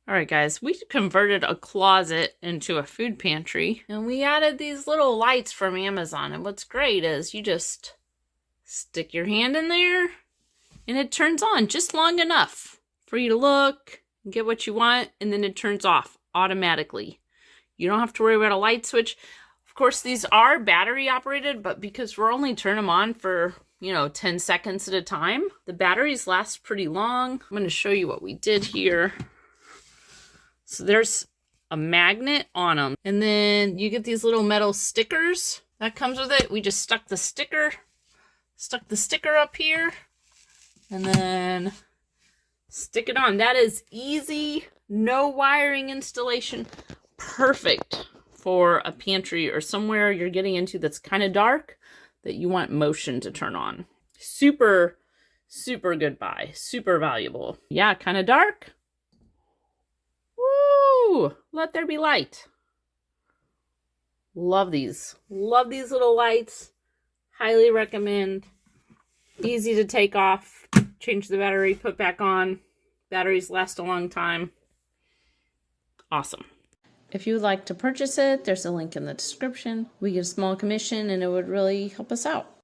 All right, guys, we converted a closet into a food pantry, and we added these little lights from Amazon. And what's great is you just stick your hand in there, and it turns on just long enough for you to look and get what you want, and then it turns off automatically. You don't have to worry about a light switch. Of course, these are battery operated, but because we're only turning them on for 10 seconds at a time, the batteries last pretty long. I'm going to show you what we did here. So there's a magnet on them, and then you get these little metal stickers that comes with it. We just stuck the sticker up here, and then stick it on. That is easy, no wiring installation, perfect for a pantry or somewhere you're getting into that's kind of dark that you want motion to turn on. Super, super good buy, super valuable. Yeah, kind of dark. Woo! Let there be light. Love these. Love these little lights. Highly recommend. Easy to take off. Change the battery, put back on. Batteries last a long time. Awesome. If you would like to purchase it, there's a link in the description. We get a small commission and it would really help us out.